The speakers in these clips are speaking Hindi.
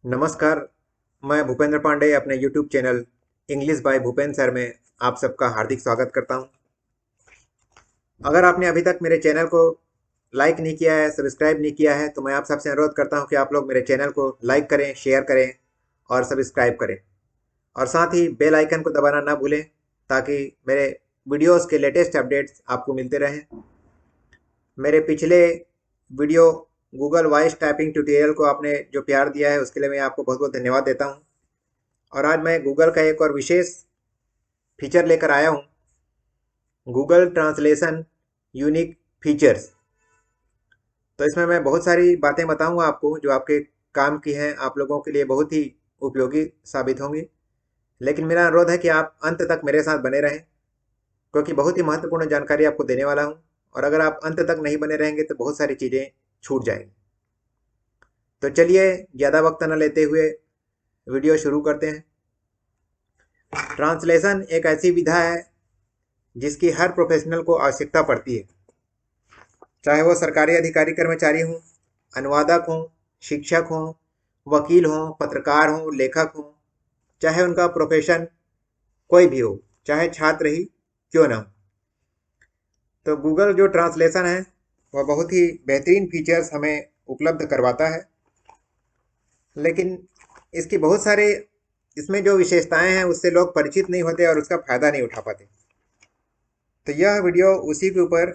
नमस्कार। मैं भूपेंद्र पांडे अपने YouTube channel English by Bhupendra sir में आप सबका हार्दिक स्वागत करता हूं। अगर आपने अभी तक मेरे चैनल को लाइक नहीं किया है, सब्सक्राइब नहीं किया है, तो मैं आप सबसे अनुरोध करता हूं कि आप लोग मेरे चैनल को लाइक करें, शेयर करें और सब्सक्राइब करें। और साथ ही बेल आइकन को दबाना ना भूलें ताकि मेरे वीडियोस के लेटेस्ट अपडेट्स आपको मिलते रहें। मेरे पिछले video Google voice typing tutorial को आपने जो प्यार दिया है उसके लिए मैं आपको बहुत बहुत धन्यवाद देता हूं। और आज मैं गूगल का एक और विशेष फीचर लेकर आया हूं, गूगल ट्रांसलेशन यूनिक फीचर्स। तो इसमें मैं बहुत सारी बातें बताऊंगा आपको जो आपके काम की हैं, आप लोगों के लिए बहुत ही उपयोगी साबित होंगी। लेकिन मेरा अनुरोध है कि आप अंत तक मेरे साथ बने रहें, क्योंकि बहुत ही महत्वपूर्ण जानकारी आपको देने वाला हूं। और अगर आप अंत तक नहीं बने रहेंगे तो बहुत सारी चीज़ें छूट जाएंगी। तो चलिए ज़्यादा वक्त न लेते हुए वीडियो शुरू करते हैं। ट्रांसलेशन एक ऐसी विधा है जिसकी हर प्रोफेशनल को आवश्यकता पड़ती है, चाहे वो सरकारी अधिकारी कर्मचारी हों, अनुवादक हों, शिक्षक हों, वकील हों, पत्रकार हों, लेखक हों, चाहे उनका प्रोफेशन कोई भी हो, चाहे छात्र ही क्यों ना हो। तो गूगल जो ट्रांसलेशन है वह बहुत ही बेहतरीन फीचर्स हमें उपलब्ध करवाता है, लेकिन इसकी बहुत सारे इसमें जो विशेषताएं हैं उससे लोग परिचित नहीं होते और उसका फ़ायदा नहीं उठा पाते। तो यह वीडियो उसी के ऊपर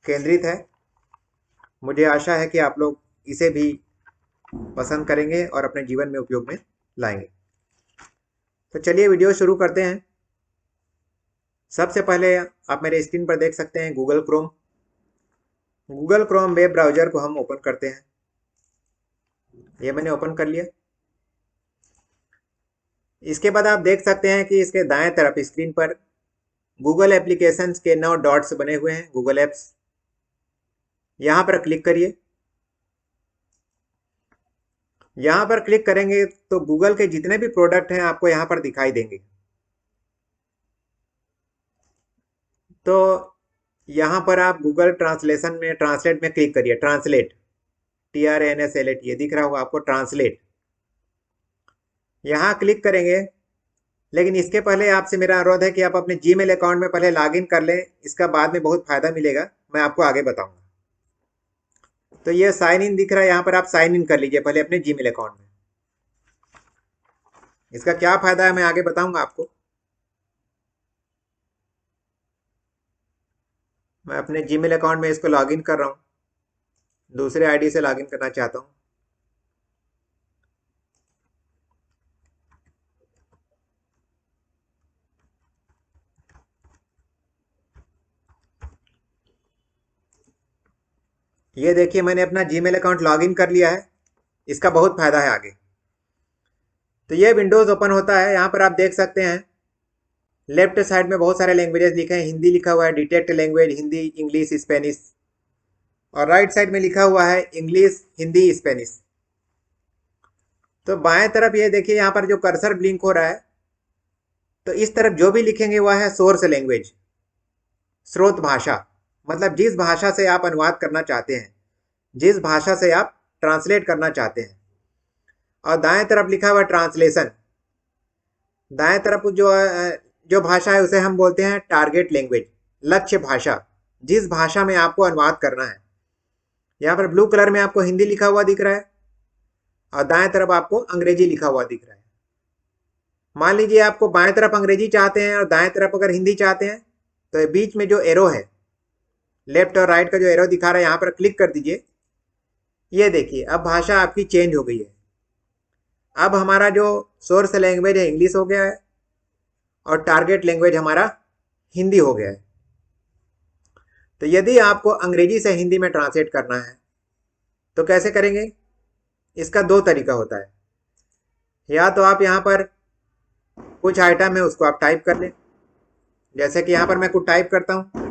केंद्रित है। मुझे आशा है कि आप लोग इसे भी पसंद करेंगे और अपने जीवन में उपयोग में लाएंगे। तो चलिए वीडियो शुरू करते हैं। सबसे पहले आप मेरे स्क्रीन पर देख सकते हैं Google Chrome. Google Chrome web browser को हम ओपन करते हैं। ये मैंने ओपन कर लिया। इसके बाद आप देख सकते हैं कि इसके दाएं तरफ स्क्रीन पर गूगल एप्लीकेशंस के 9 डॉट्स बने हुए हैं, गूगल एप्स। यहाँ पर क्लिक करिए। यहाँ पर क्लिक करेंगे तो गूगल के जितने भी प्रोडक्ट हैं आपको यहाँ पर दिखाई देंगे। तो यहाँ पर आप गूगल ट्रांसलेशन में ट्रांसलेट में क्लिक करिए। ट्रांसलेट, TRANSLAT, ये दिख रहा होगा आपको, ट्रांसलेट। यहाँ क्लिक करेंगे, लेकिन इसके पहले आपसे मेरा अनुरोध है कि आप अपने जीमेल अकाउंट में पहले लॉगिन कर लें। इसका बाद में बहुत फायदा मिलेगा, मैं आपको आगे बताऊंगा। तो ये साइन इन दिख रहा है, यहाँ पर आप साइन इन कर लीजिए पहले अपने जीमेल अकाउंट में। इसका क्या फायदा है मैं आगे बताऊंगा आपको। मैं अपने जीमेल अकाउंट में इसको लॉगिन कर रहा हूँ, दूसरे आईडी से लॉगिन करना चाहता हूँ। ये देखिए मैंने अपना जीमेल अकाउंट लॉगिन कर लिया है। इसका बहुत फायदा है आगे। तो ये विंडोज ओपन होता है। यहाँ पर आप देख सकते हैं लेफ्ट साइड में बहुत सारे लैंग्वेजेस लिखे हैं। हिंदी लिखा हुआ है, detect language, Hindi, English, Spanish. और राइट साइड में लिखा हुआ है इंग्लिश, हिंदी, स्पेनिश। तो बाएं तरफ ये देखिए यहाँ पर जो कर्सर ब्लिंक हो रहा है, तो इस तरफ जो भी लिखेंगे वह है सोर्स लैंग्वेज, स्रोत भाषा। मतलब जिस भाषा से आप अनुवाद करना चाहते हैं, जिस भाषा से आप ट्रांसलेट करना चाहते हैं। और दाएं तरफ लिखा हुआ ट्रांसलेशन। दाएं तरफ जो भाषा है उसे हम बोलते हैं टारगेट लैंग्वेज, लक्ष्य भाषा, जिस भाषा में आपको अनुवाद करना है। यहाँ पर ब्लू कलर में आपको हिंदी लिखा हुआ दिख रहा है और दाएं तरफ आपको अंग्रेजी लिखा हुआ दिख रहा है। मान लीजिए आपको बाएं तरफ अंग्रेजी चाहते हैं और दाएं तरफ अगर हिंदी चाहते हैं, तो बीच में जो एरो है, लेफ्ट और राइट का जो एरो दिखा रहा है, यहाँ पर क्लिक कर दीजिए। ये देखिए अब भाषा आपकी चेंज हो गई है। अब हमारा जो सोर्स लैंग्वेज है इंग्लिश हो गया है और टारगेट लैंग्वेज हमारा हिंदी हो गया है। तो यदि आपको अंग्रेजी से हिंदी में ट्रांसलेट करना है तो कैसे करेंगे? इसका दो तरीका होता है। या तो आप यहाँ पर कुछ आइटम है उसको आप टाइप कर लें, जैसे कि यहाँ पर मैं कुछ टाइप करता हूँ।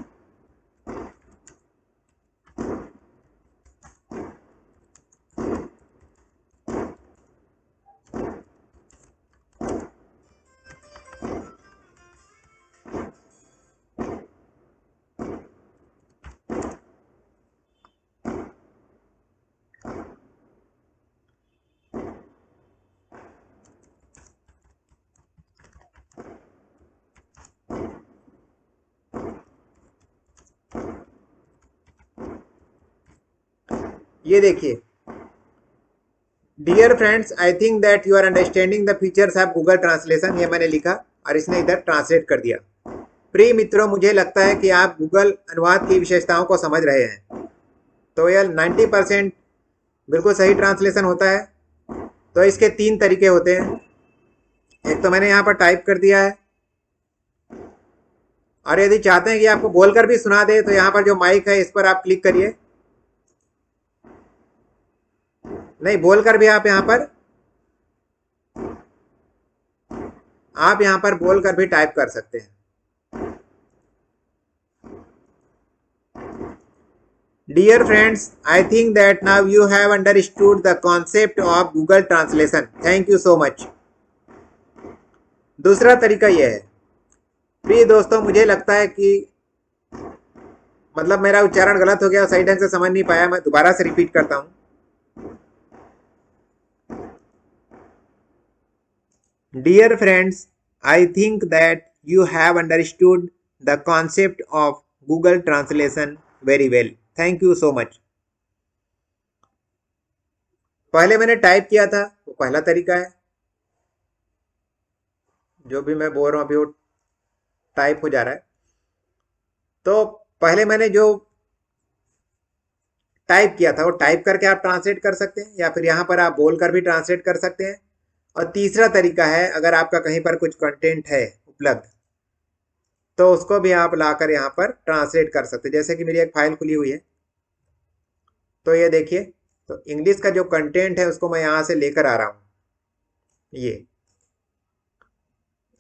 ये देखिए, dear friends, I think that you are understanding the features of Google translation, ये मैंने लिखा और इसने इधर ट्रांसलेट कर दिया। प्रिय मित्रों, मुझे लगता है कि आप गूगल अनुवाद की विशेषताओं को समझ रहे हैं। तो यह 90% बिल्कुल सही ट्रांसलेशन होता है। तो इसके 3 तरीके होते हैं। एक तो मैंने यहाँ पर टाइप कर दिया है, और यदि चाहते हैं कि आपको बोलकर भी सुना दे तो यहाँ पर जो माइक है इस पर आप क्लिक करिए। नहीं, बोलकर भी आप यहाँ पर बोलकर भी टाइप कर सकते हैं। Dear friends, I think that now you have understood the concept of Google Translation. Thank you so much. दूसरा तरीका यह है, प्रिय दोस्तों, मुझे लगता है कि मतलब मेरा उच्चारण गलत हो गया, सही ढंग से समझ नहीं पाया, मैं दोबारा से रिपीट करता हूं। Dear friends, I think that you have understood the concept of Google Translation very well. Thank you so much. पहले मैंने टाइप किया था, वो पहला तरीका है। जो भी मैं बोल रहा हूं अभी वो टाइप हो जा रहा है। तो पहले मैंने जो टाइप किया था वो टाइप करके आप ट्रांसलेट कर सकते हैं, या फिर यहाँ पर आप बोलकर भी ट्रांसलेट कर सकते हैं। और तीसरा तरीका है, अगर आपका कहीं पर कुछ कंटेंट है उपलब्ध तो उसको भी आप लाकर यहाँ पर ट्रांसलेट कर सकते हैं। जैसे कि मेरी एक फाइल खुली हुई है, तो ये देखिए, तो इंग्लिश का जो कंटेंट है उसको मैं यहाँ से लेकर आ रहा हूँ।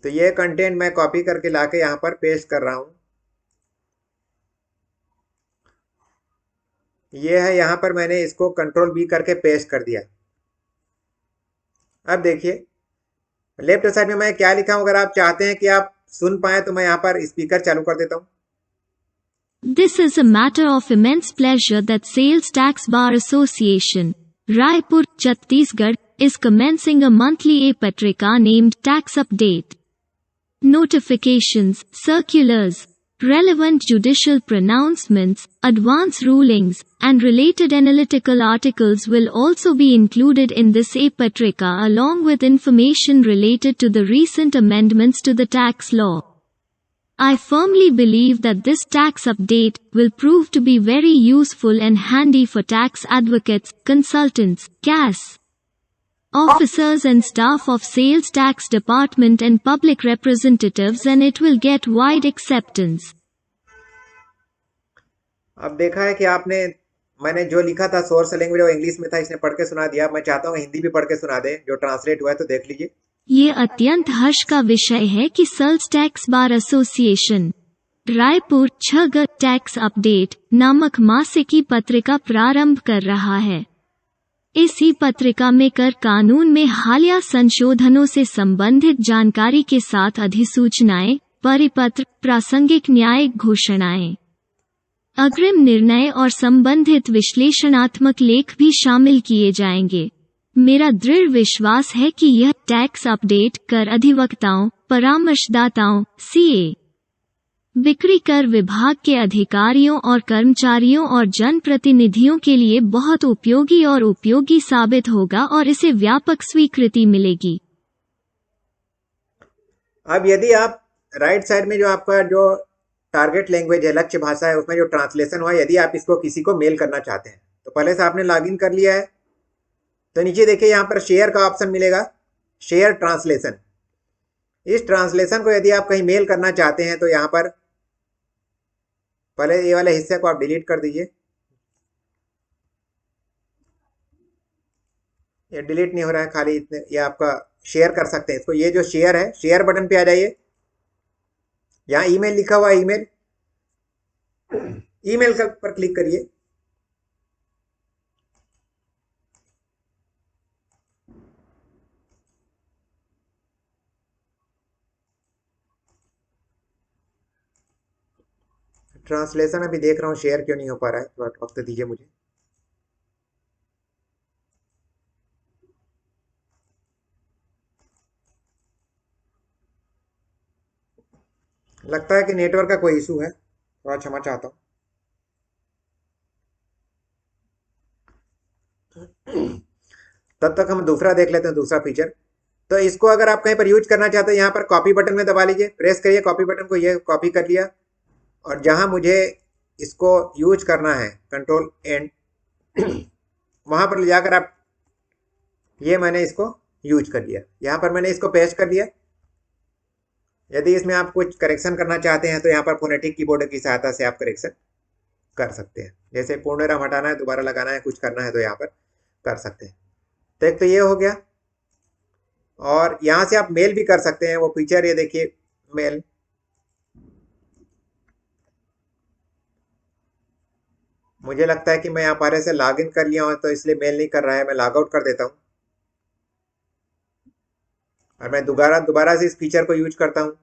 तो ये कंटेंट मैं कॉपी करके लाके यहाँ पर पेस्ट कर रहा हूँ। ये है, यहाँ पर मैंने इसको कंट्रोल बी करके पेस्ट कर दिया। अब देखिए, लेफ्ट साइड में मैं क्या लिखा हूं, अगर आप चाहते हैं कि आप सुन पाए तो मैं यहाँ पर स्पीकर चालू कर देता हूं। This is a matter of immense pleasure that Sales Tax Bar Association, Raipur, Chhattisgarh, is commencing a monthly e-patrika named Tax Update. Notifications, circulars, relevant judicial pronouncements, advance rulings, and related analytical articles will also be included in this e-patrika along with information related to the recent amendments to the tax law. I firmly believe that this tax update will prove to be very useful and handy for tax advocates, consultants, CAS officers and staff of Sales Tax Department and public representatives, and it will get wide acceptance. अब देखा है कि आपने, मैंने जो लिखा था सोर्स लैंग्वेज वो इंग्लिश में था, इसने पढ़ के सुना दिया। मैं चाहता हूँ हिंदी भी पढ़ के सुना दे, जो ट्रांसलेट हुआ है, तो देख लीजिए। ये अत्यंत हर्ष का विषय है कि sales tax bar association Raipur 6 tax update नामक मासिकी पत्रिका प्रारंभ कर रहा है। इसी पत्रिका में कर कानून में हालिया संशोधनों से संबंधित जानकारी के साथ अधिसूचनाएं, परिपत्र, प्रासंगिक न्यायिक घोषणाएं, अग्रिम निर्णय और संबंधित विश्लेषणात्मक लेख भी शामिल किए जाएंगे। मेरा दृढ़ विश्वास है कि यह टैक्स अपडेट कर अधिवक्ताओं, परामर्शदाताओं, सीए, बिक्री कर विभाग के अधिकारियों और कर्मचारियों और जनप्रतिनिधियों के लिए बहुत उपयोगी साबित होगा और इसे व्यापक स्वीकृति मिलेगी। अब यदि आप राइट साइड में जो आपका जो टारगेट लैंग्वेज है, लक्ष्य भाषा है, उसमें जो ट्रांसलेशन हुआ, यदि आप इसको किसी को मेल करना चाहते हैं तो पहले से आपने लॉगिन कर लिया है, तो नीचे देखिए यहाँ पर शेयर का ऑप्शन मिलेगा, शेयर ट्रांसलेशन। इस ट्रांसलेशन को यदि आप कहीं मेल करना चाहते हैं तो यहाँ पर पहले ये वाले हिस्से को आप डिलीट कर दीजिए। ये डिलीट नहीं हो रहा है, खाली इतने, ये आपका शेयर कर सकते हैं इसको। ये जो शेयर है, शेयर बटन पे आ जाइए, यहाँ ईमेल लिखा हुआ है, ईमेल पर क्लिक करिए। ट्रांसलेशन अभी देख रहा हूँ, शेयर क्यों नहीं हो पा रहा है, थोड़ा वक्त दीजिए मुझे। लगता है कि नेटवर्क का कोई इशू है, थोड़ा क्षमा चाहता हूँ। तब तक हम दूसरा देख लेते हैं, दूसरा फीचर। तो इसको अगर आप कहीं पर यूज करना चाहते हैं, यहाँ पर कॉपी बटन में दबा लीजिए, प्रेस करिए कॉपी बटन को, ये कॉपी कर लिया। और जहाँ मुझे इसको यूज करना है, कंट्रोल एंड, वहाँ पर ले जाकर आप, ये मैंने इसको यूज कर लिया, यहाँ पर मैंने इसको पेस्ट कर लिया। यदि इसमें आप कुछ करेक्शन करना चाहते हैं तो यहाँ पर फोनेटिक कीबोर्ड की सहायता से आप करेक्शन कर सकते हैं। जैसे पूर्णविराम हटाना है, दोबारा लगाना है, कुछ करना है तो यहाँ पर कर सकते हैं। तो एक तो ये हो गया। और यहाँ से आप मेल भी कर सकते हैं, वो फीचर ये देखिए, मेल। मुझे लगता है कि मैं यहाँ पर से लॉग इन कर लिया हूँ, तो इसलिए मेल नहीं कर रहा है। मैं लॉग आउट कर देता हूँ और मैं दोबारा से इस फीचर को यूज करता हूँ।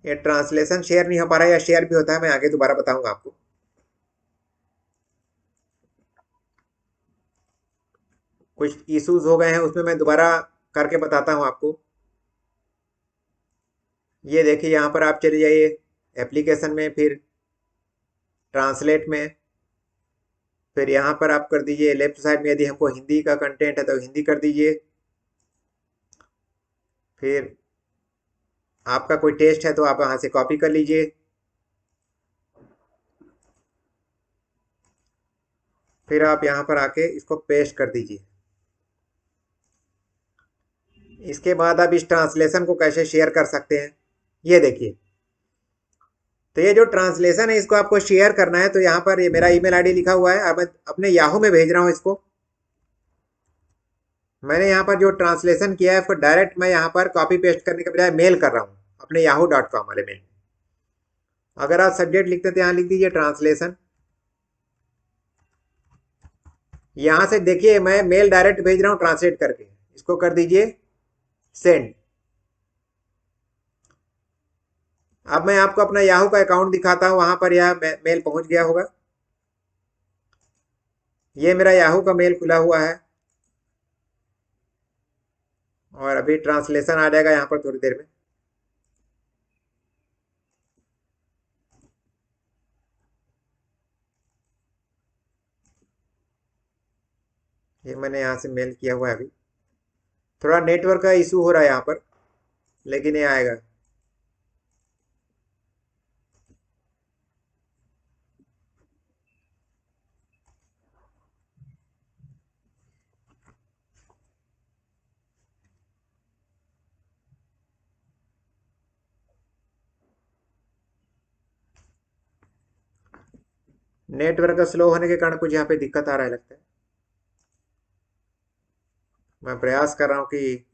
ये ट्रांसलेशन शेयर नहीं हो पा रहा है, या शेयर भी होता है, मैं आगे दोबारा बताऊंगा आपको। कुछ इश्यूज हो गए हैं, उसमें मैं दोबारा करके बताता हूँ आपको। ये देखिए, यहाँ पर आप चले जाइए एप्लीकेशन में, फिर ट्रांसलेट में, फिर यहाँ पर आप कर दीजिए लेफ्ट साइड में, यदि हमको हिंदी का कंटेंट है तो हिंदी कर दीजिए। फिर आपका कोई टेस्ट है तो आप यहाँ से कॉपी कर लीजिए। फिर आप यहाँ पर आके इसको पेस्ट कर दीजिए। इसके बाद आप इस ट्रांसलेशन को कैसे शेयर कर सकते हैं, ये देखिए। तो ये जो ट्रांसलेशन है, इसको आपको शेयर करना है, तो यहाँ पर ये मेरा ईमेल आईडी लिखा हुआ है और मैं अपने याहू में भेज रहा हूँ इसको। मैंने यहाँ पर जो ट्रांसलेशन किया है, उसको डायरेक्ट मैं यहाँ पर कॉपी पेस्ट करने के बजाय मेल कर रहा हूँ अपने yahoo.com वाले मेल। अगर आप सब्जेक्ट लिखते थे, यहाँ लिख दीजिए ट्रांसलेशन। यहाँ से देखिए, मैं मेल डायरेक्ट भेज रहा हूँ ट्रांसलेट करके। इसको कर दीजिए सेंड। अब मैं आपको अपना याहू का अकाउंट दिखाता हूँ, वहां पर यह मेल पहुंच गया होगा। ये मेरा याहू का मेल खुला हुआ है और अभी ट्रांसलेशन आ जाएगा यहाँ पर थोड़ी देर में। ये मैंने यहाँ से मेल किया हुआ है। अभी थोड़ा नेटवर्क का इशू हो रहा है यहाँ पर, लेकिन ये आएगा। नेटवर्क का स्लो होने के कारण कुछ यहाँ पे दिक्कत आ रहा है लगता है। मैं प्रयास कर रहा हूँ कि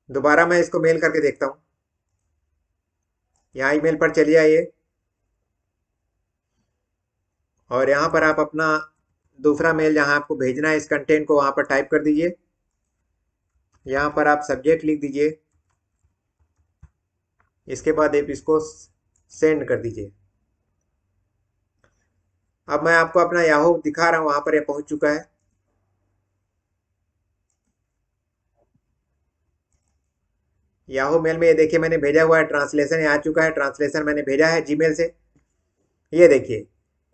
दोबारा मैं इसको मेल करके देखता हूँ। यहाँ ईमेल पर चलिए आइए और यहाँ पर आप अपना दूसरा मेल जहाँ आपको भेजना है, इस कंटेंट को वहाँ पर टाइप कर दीजिए। यहाँ पर आप सब्जेक्ट लिख दीजिए, इसके बाद आप इसको सेंड कर दीजिए। अब मैं आपको अपना याहू दिखा रहा हूँ, वहाँ पर ये पहुँच चुका है। याहू मेल में ये देखिए, मैंने भेजा हुआ है, ट्रांसलेशन आ चुका है। ट्रांसलेशन मैंने भेजा है जीमेल से। ये देखिए,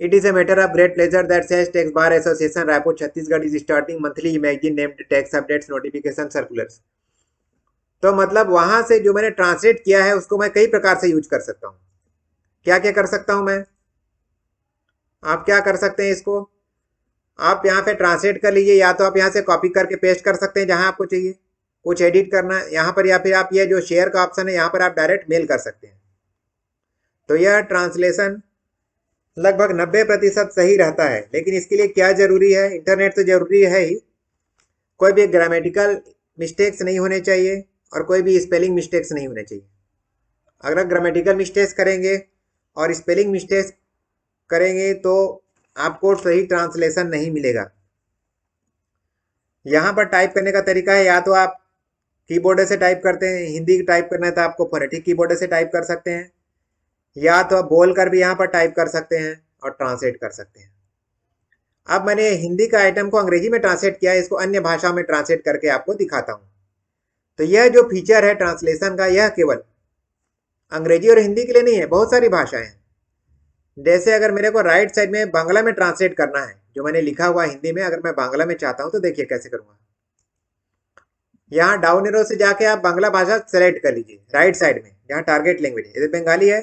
it is a matter of great pleasure that says tax bar association Raipur Chhattisgarh is starting monthly magazine named tax updates notification circulars. तो मतलब वहां से जो मैंने ट्रांसलेट किया है, उसको मैं कई प्रकार से यूज कर सकता हूँ। क्या क्या कर सकता हूँ मैं? आप क्या कर सकते हैं, इसको आप यहाँ पे ट्रांसलेट कर लीजिए, या तो आप यहाँ से कॉपी करके पेस्ट कर सकते हैं जहाँ आपको चाहिए। कुछ एडिट करना है यहाँ पर, या फिर आप ये जो शेयर का ऑप्शन है, यहाँ पर आप डायरेक्ट मेल कर सकते हैं। तो यह ट्रांसलेशन लगभग 90% सही रहता है। लेकिन इसके लिए क्या जरूरी है? इंटरनेट तो जरूरी है ही। कोई भी ग्रामेटिकल मिस्टेक्स नहीं होने चाहिए और कोई भी स्पेलिंग मिस्टेक्स नहीं होने चाहिए। अगर ग्रामेटिकल मिस्टेक्स करेंगे और स्पेलिंग मिस्टेक्स करेंगे तो आपको सही ट्रांसलेशन नहीं मिलेगा। यहाँ पर टाइप करने का तरीका है, या तो आप कीबोर्ड से टाइप करते हैं, हिंदी टाइप करना है तो आपको फोनेटिक कीबोर्ड से टाइप कर सकते हैं, या तो आप बोल कर भी यहाँ पर टाइप कर सकते हैं और ट्रांसलेट कर सकते हैं। अब मैंने हिंदी का आइटम को अंग्रेजी में ट्रांसलेट किया है, इसको अन्य भाषा में ट्रांसलेट करके आपको दिखाता हूँ। तो यह जो फीचर है ट्रांसलेशन का, यह केवल अंग्रेजी और हिंदी के लिए नहीं है, बहुत सारी भाषाएं हैं। जैसे अगर मेरे को राइट साइड में बांग्ला में ट्रांसलेट करना है, जो मैंने लिखा हुआ हिंदी में, अगर मैं बांग्ला में चाहता हूं तो देखिए कैसे करूंगा। यहाँ डाउन एरो से जाके आप बांग्ला भाषा सेलेक्ट कर लीजिए राइट साइड में, जहाँ टारगेट लैंग्वेज है। इधर बंगाली है।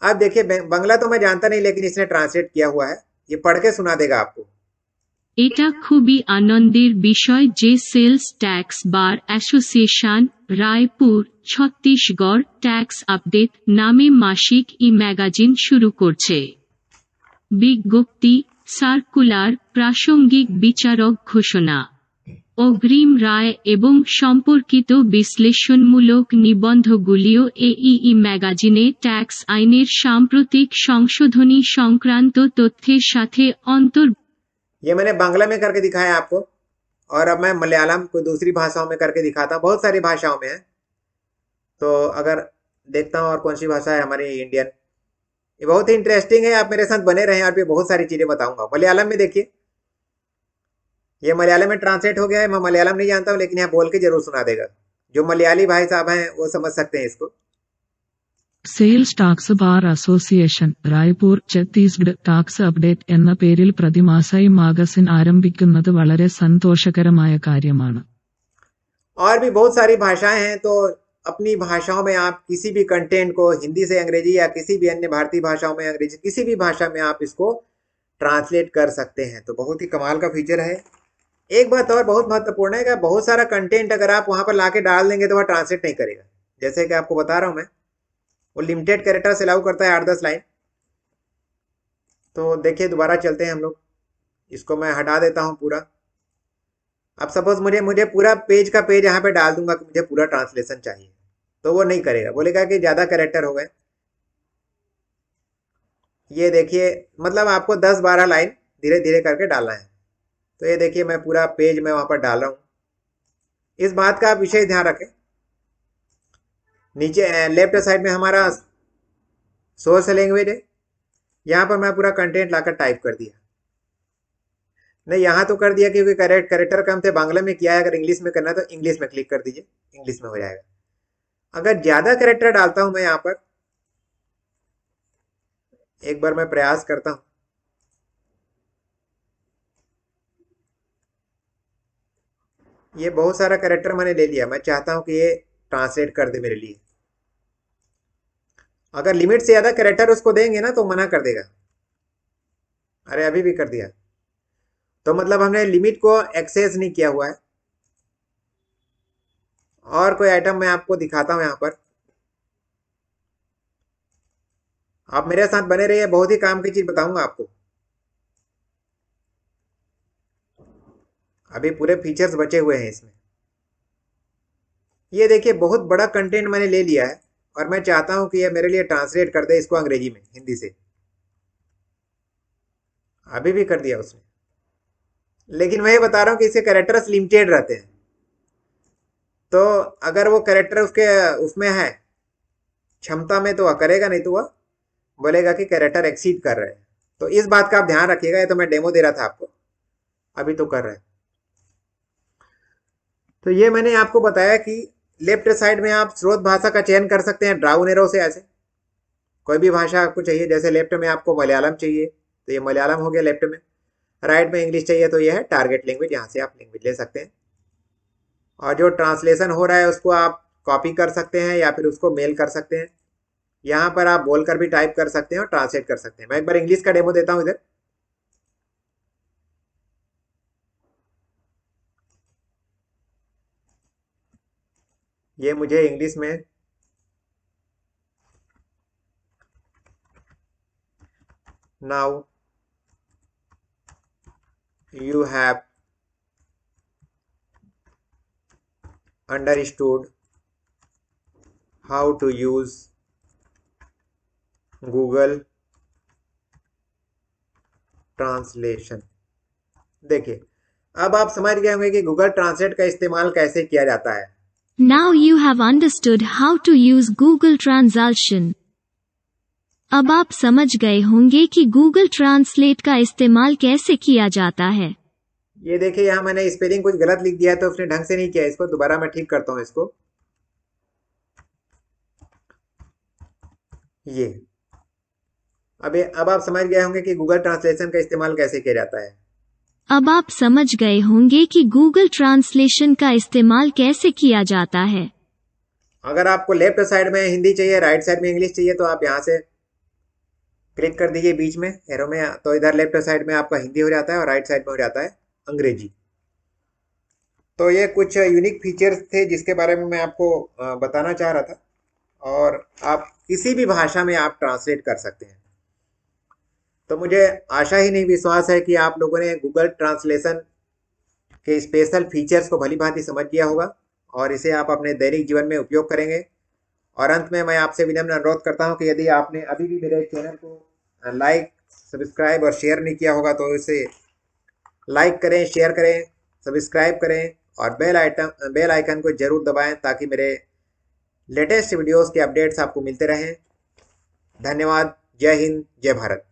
अब देखिए बांग्ला तो मैं जानता नहीं, लेकिन इसने ट्रांसलेट किया हुआ है, ये पढ़ के सुना देगा आपको। এটা খুবই আনন্দের বিষয় যে sales tax bar association Raipur Chhattisgarh tax update নামে মাসিক ই ম্যাগাজিন শুরু করছে। বিজ্ঞপ্তি, সার্কুলার, প্রাসঙ্গিক বিচারক ঘোষণা, অগ্রিম রায় এবং সম্পর্কিত বিশ্লেষণমূলক নিবন্ধগুলিও এই ম্যাগাজিনে ট্যাক্স আইনের সাম্প্রতিক সংশোধনী সংক্রান্ত তথ্যের সাথে ये मैंने बांग्ला में करके दिखाया आपको, और अब मैं मलयालम को दूसरी भाषाओं में करके दिखाता हूँ। बहुत सारी भाषाओं में है, तो अगर देखता हूँ और कौन सी भाषा है हमारी इंडियन। ये बहुत ही इंटरेस्टिंग है, आप मेरे साथ बने रहें, और भी बहुत सारी चीज़ें बताऊंगा। मलयालम में देखिए, ये मलयालम में ट्रांसलेट हो गया है। मैं मलयालम नहीं जानता हूँ, लेकिन यहाँ बोल के जरूर सुना देगा। जो मलयाली भाई साहब हैं वो समझ सकते हैं इसको। Sales tax bar association Raipur Chhattisgarh tax update എന്ന പേരിൽ പ്രതിമാസമായി മാഗസിൻ ആരംഭിക്കുന്നത് വളരെ സന്തോഷകരമായ കാര്യമാണ്। और भी बहुत सारी भाषाएं हैं, तो अपनी भाषाओं में आप किसी भी कंटेंट को हिंदी से अंग्रेजी या किसी भी अन्य भारतीय भाषाओं में अंग्रेजी, किसी भी भाषा में आप इसको ट्रांसलेट कर सकते हैं। तो बहुत ही कमाल का फीचर है। एक बात और बहुत महत्वपूर्ण है कि बहुत सारा कंटेंट अगर आप वहां पर लाके डाल देंगे तो वह ट्रांसलेट नहीं करेगा। जैसे कि आपको बता रहा हूं मैं, वो लिमिटेड कैरेक्टर से अलाउ करता है 8-10 लाइन। तो देखिए दोबारा चलते हैं हम लोग, इसको मैं हटा देता हूं पूरा। अब सपोज मुझे पूरा पेज का पेज यहाँ पे डाल दूंगा कि मुझे पूरा ट्रांसलेशन चाहिए, तो वो नहीं करेगा, बोलेगा कि ज़्यादा कैरेक्टर हो गए। ये देखिए, मतलब आपको 10-12 लाइन धीरे धीरे करके डालना है। तो ये देखिए मैं पूरा पेज में वहाँ पर डाल रहा हूँ। इस बात का आप विशेष ध्यान रखें। नीचे लेफ्ट साइड में हमारा सोर्स लैंग्वेज है, यहाँ पर मैं पूरा कंटेंट लाकर टाइप कर दिया। नहीं, यहाँ तो कर दिया क्योंकि कैरेक्टर कम थे, बांग्ला में किया है। अगर इंग्लिश में करना है तो इंग्लिश में क्लिक कर दीजिए, इंग्लिश में हो जाएगा। अगर ज़्यादा कैरेक्टर डालता हूँ मैं यहाँ पर, एक बार मैं प्रयास करता हूँ। ये बहुत सारा कैरेक्टर मैंने ले लिया, मैं चाहता हूँ कि ये ट्रांसलेट कर दे मेरे लिए। अगर लिमिट से ज़्यादा कैरेक्टर उसको देंगे ना तो मना कर देगा। अरे अभी भी कर दिया, तो मतलब हमने लिमिट को एक्सेस नहीं किया हुआ है। और कोई आइटम मैं आपको दिखाता हूँ यहाँ पर, आप मेरे साथ बने रहिए, बहुत ही काम की चीज़ बताऊंगा आपको। अभी पूरे फीचर्स बचे हुए हैं इसमें। ये देखिए बहुत बड़ा कंटेंट मैंने ले लिया है, और मैं चाहता हूँ कि ये मेरे लिए ट्रांसलेट कर दे इसको अंग्रेजी में, हिंदी से। अभी भी कर दिया उसने, लेकिन मैं ये बता रहा हूँ कि इसके कैरेक्टर्स लिमिटेड रहते हैं। तो अगर वो कैरेक्टर उसके उसमें है क्षमता में तो वह करेगा, नहीं तो वह बोलेगा कि कैरेक्टर एक्सीड कर रहे हैं। तो इस बात का आप ध्यान रखिएगा। ये तो मैं डेमो दे रहा था आपको, अभी तो कर रहे हैं। तो ये मैंने आपको बताया कि लेफ्ट साइड में आप स्रोत भाषा का चयन कर सकते हैं डाउन एरो से। ऐसे कोई भी भाषा आपको चाहिए, जैसे लेफ्ट में आपको मलयालम चाहिए तो ये मलयालम हो गया लेफ्ट में। राइट में इंग्लिश चाहिए तो ये है टारगेट लैंग्वेज, यहाँ से आप लैंग्वेज ले सकते हैं। और जो ट्रांसलेशन हो रहा है उसको आप कॉपी कर सकते हैं या फिर उसको मेल कर सकते हैं। यहाँ पर आप बोलकर भी टाइप कर सकते हैं और ट्रांसलेट कर सकते हैं। मैं एक बार इंग्लिश का डेमो देता हूँ इधर। ये मुझे इंग्लिश में now you have understood how to use Google translation. देखिए अब आप समझ गए होंगे कि गूगल ट्रांसलेट का इस्तेमाल कैसे किया जाता है। Now you have understood how to use Google Translation. अब आप समझ गए होंगे कि गूगल ट्रांसलेट का इस्तेमाल कैसे किया जाता है। ये देखिए यहाँ मैंने स्पेलिंग कुछ गलत लिख दिया तो उसने ढंग से नहीं किया, इसको दोबारा मैं ठीक करता हूँ इसको। ये अब आप समझ गए होंगे कि गूगल ट्रांसलेशन का इस्तेमाल कैसे किया जाता है। अब आप समझ गए होंगे कि गूगल ट्रांसलेशन का इस्तेमाल कैसे किया जाता है। अगर आपको लेफ्ट साइड में हिंदी चाहिए, राइट साइड में इंग्लिश चाहिए, तो आप यहाँ से क्लिक कर दीजिए बीच में एरो में, तो इधर लेफ्ट साइड में आपका हिंदी हो जाता है और राइट साइड में हो जाता है अंग्रेजी। तो ये कुछ यूनिक फीचर्स थे जिसके बारे में मैं आपको बताना चाह रहा था, और आप किसी भी भाषा में आप ट्रांसलेट कर सकते हैं। तो मुझे आशा ही नहीं विश्वास है कि आप लोगों ने गूगल ट्रांसलेशन के स्पेशल फीचर्स को भली भांति समझ लिया होगा और इसे आप अपने दैनिक जीवन में उपयोग करेंगे। और अंत में मैं आपसे विनम्र अनुरोध करता हूं कि यदि आपने अभी भी मेरे चैनल को लाइक, सब्सक्राइब और शेयर नहीं किया होगा तो इसे लाइक करें, शेयर करें, सब्सक्राइब करें और बेल आइकन को जरूर दबाएं ताकि मेरे लेटेस्ट वीडियोस के अपडेट्स आपको मिलते रहें। धन्यवाद। जय हिंद, जय भारत।